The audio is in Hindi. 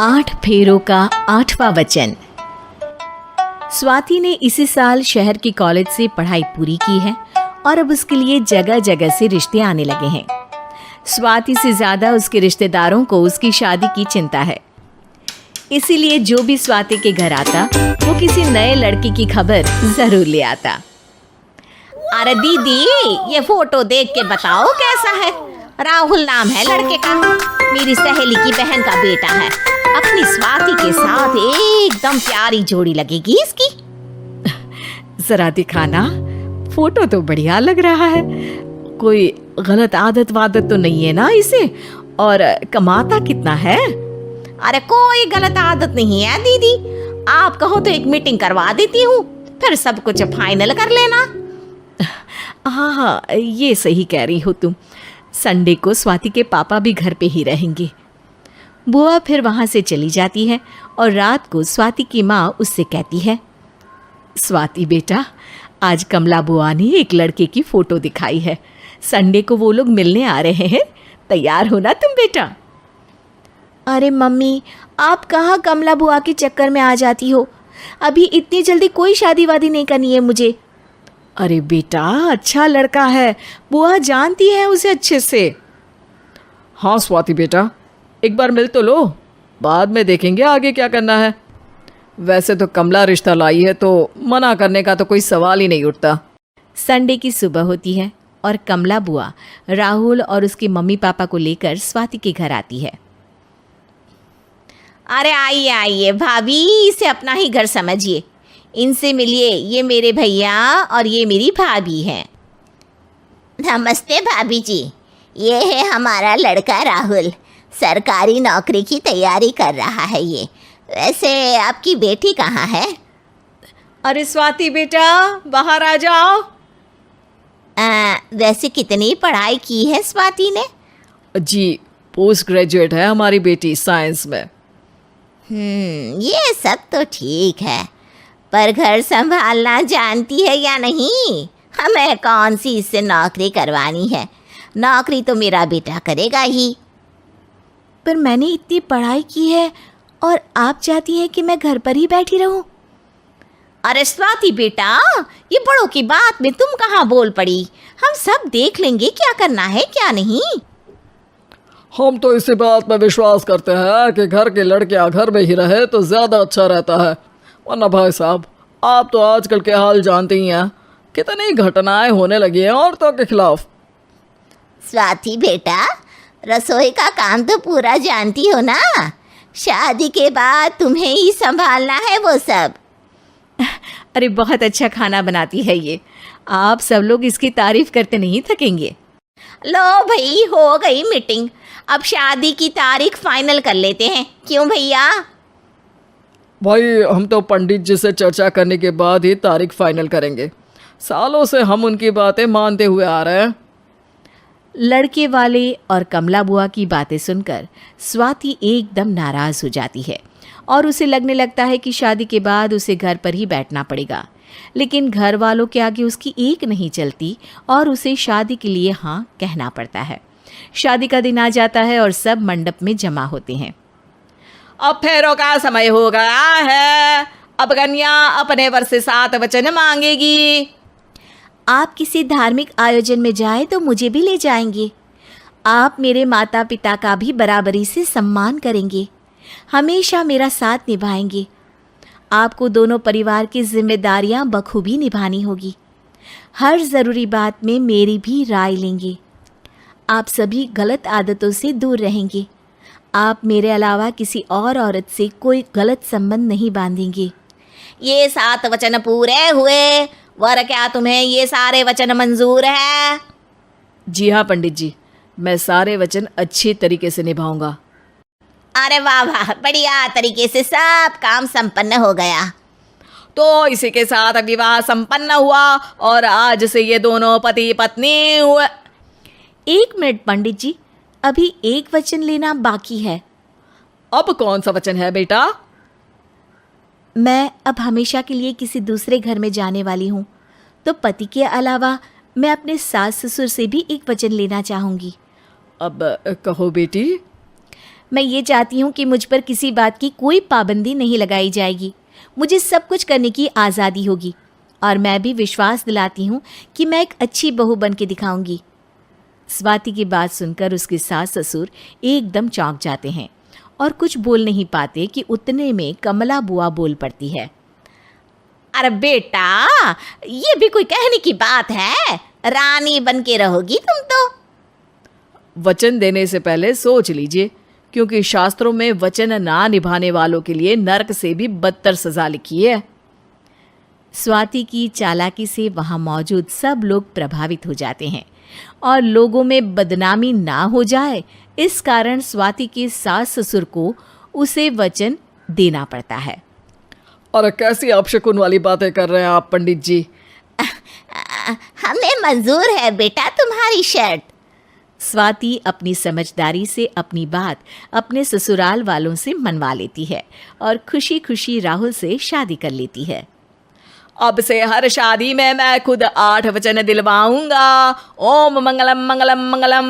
8 फेरों का 8वां वचन। स्वाति ने इसी साल शहर के कॉलेज से पढ़ाई पूरी की है और अब उसके लिए जगह जगह से रिश्ते आने लगे हैं। स्वाति से ज्यादा उसके रिश्तेदारों को उसकी शादी की चिंता है, इसीलिए जो भी स्वाति के घर आता वो किसी नए लड़की की खबर जरूर ले आता। अरे दीदी, ये फोटो देख के बताओ कैसा है। राहुल नाम है लड़के का, मेरी सहेली की बहन का बेटा है। अपनी स्वाति के साथ एकदम प्यारी जोड़ी लगेगी इसकी। जरा दिखाना, फोटो तो बढ़िया लग रहा है। कोई गलत आदत वादत तो नहीं है ना इसे? और कमाता कितना है? अरे कोई गलत आदत नहीं है दीदी, आप कहो तो एक मीटिंग करवा देती हूँ, फिर सब कुछ फाइनल कर लेना। हाँ, ये सही कह रही हो तुम। संडे को स्वाति के पापा भी घर पे ही रहेंगे। बुआ फिर वहाँ से चली जाती है और रात को स्वाति की माँ उससे कहती है, स्वाति बेटा, आज कमला बुआ ने एक लड़के की फ़ोटो दिखाई है। संडे को वो लोग मिलने आ रहे हैं, तैयार हो ना तुम बेटा? अरे मम्मी, आप कहाँ कमला बुआ के चक्कर में आ जाती हो? अभी इतनी जल्दी कोई शादी वादी नहीं करनी है मुझे। अरे बेटा, अच्छा लड़का है, बुआ जानती है उसे अच्छे से। हाँ स्वाति बेटा, एक बार मिल तो लो, बाद में देखेंगे आगे क्या करना है। वैसे तो कमला रिश्ता लाई है तो मना करने का तो कोई सवाल ही नहीं उठता। संडे की सुबह होती है और कमला बुआ राहुल और उसके मम्मी पापा को लेकर स्वाति के घर आती है। अरे आइए आइए भाभी, इसे अपना ही घर समझिए। इनसे मिलिए, ये मेरे भैया और ये मेरी भाभी हैं। नमस्ते भाभी जी, ये है हमारा लड़का राहुल, सरकारी नौकरी की तैयारी कर रहा है ये। वैसे आपकी बेटी कहाँ है? अरे स्वाति बेटा, बाहर आ जाओ। वैसे कितनी पढ़ाई की है स्वाति ने? जी, पोस्ट ग्रेजुएट है हमारी बेटी साइंस में। ये सब तो ठीक है, पर घर संभालना जानती है या नहीं? हमें कौन सी इससे नौकरी करवानी है, नौकरी तो मेरा बेटा करेगा ही। पर मैंने इतनी पढ़ाई की है और आप चाहती हैं कि मैं घर पर ही बैठी रहूं? अरे स्वाति बेटा, ये बड़ों की बात में तुम कहाँ बोल पड़ी? हम सब देख लेंगे क्या करना है क्या नहीं। हम तो इसी बात पर विश्वास करते हैं कि घर के लड़कियां घर में ही रहे तो ज़्यादा अच्छा रहता है। वरना भाई साहब, आप तो आजकल के हाल जानते ही हैं, कितनी घटनाएं होने लगी हैं औरतों के खिलाफ। स्वाति बेटा, रसोई का काम तो पूरा जानती हो ना? शादी के बाद तुम्हें ही संभालना है वो सब। अरे बहुत अच्छा खाना बनाती है ये, आप सब लोग इसकी तारीफ करते नहीं थकेंगे। लो भाई, हो गई मीटिंग, अब शादी की तारीख फाइनल कर लेते हैं, क्यों भैया? भाई, हम तो पंडित जी से चर्चा करने के बाद ही तारीख फाइनल करेंगे। सालों से हम उनकी बातें मानते हुए आ रहे हैं। लड़के वाले और कमला बुआ की बातें सुनकर स्वाति एकदम नाराज़ हो जाती है और उसे लगने लगता है कि शादी के बाद उसे घर पर ही बैठना पड़ेगा। लेकिन घर वालों के आगे उसकी एक नहीं चलती और उसे शादी के लिए हाँ कहना पड़ता है। शादी का दिन आ जाता है और सब मंडप में जमा होते हैं। अब फेरों का समय हो गया है, अब कन्या अपने वर से 7 वचन मांगेगी। आप किसी धार्मिक आयोजन में जाएं तो मुझे भी ले जाएंगे। आप मेरे माता पिता का भी बराबरी से सम्मान करेंगे, हमेशा मेरा साथ निभाएंगे। आपको दोनों परिवार की जिम्मेदारियां बखूबी निभानी होगी। हर ज़रूरी बात में मेरी भी राय लेंगे। आप सभी गलत आदतों से दूर रहेंगे। आप मेरे अलावा किसी और औरत से कोई गलत संबंध नहीं बांधेंगे। ये 7 वचन पूरे हुए, वर क्या तुम्हें ये सारे वचन मंजूर है? जी हाँ पंडित जी, मैं सारे वचन अच्छी तरीके से निभाऊंगा। अरे वाह वाह, बढ़िया तरीके से सब काम संपन्न हो गया। तो इसी के साथ विवाह संपन्न हुआ और आज से ये दोनों पति पत्नी हुए। 1 मिनट पंडित जी, अभी एक वचन लेना बाकी है। अब कौन सा वचन है बेटा? मैं अब हमेशा के लिए किसी दूसरे घर में जाने वाली हूँ, तो पति के अलावा मैं अपने सास ससुर से भी एक वचन लेना चाहूँगी। अब कहो बेटी। मैं ये चाहती हूँ कि मुझ पर किसी बात की कोई पाबंदी नहीं लगाई जाएगी। मुझे सब कुछ करने की आज़ादी होगी और मैं भी विश्वास दिलाती हूँ कि मैं एक अच्छी बहू बन के दिखाऊंगी। स्वाति की बात सुनकर उसके सास ससुर एकदम चौंक जाते हैं और कुछ बोल नहीं पाते कि उतने में कमला बुआ बोल पड़ती है। अरे बेटा, ये भी कोई कहने की बात है? रानी बन के रहोगी तुम तो। वचन देने से पहले सोच लीजिए, क्योंकि शास्त्रों में वचन ना निभाने वालों के लिए नरक से भी बदतर सजा लिखी है। स्वाति की चालाकी से वहाँ मौजूद सब लोग प्रभावित हो जाते हैं और लोगों में बदनामी ना हो जाए, इस कारण स्वाति के सास ससुर को उसे वचन देना पड़ता है। अरे कैसी अपशकुन वाली बातें कर रहे हैं आप पंडित जी? हमें मंजूर है बेटा तुम्हारी शर्त। स्वाति अपनी समझदारी से अपनी बात अपने ससुराल वालों से मनवा लेती है और खुशी खुशी राहुल से शादी कर लेती है। अब से हर शादी में मैं खुद 8 वचन दिलवाऊंगा। ओम मंगलम मंगलम मंगलम।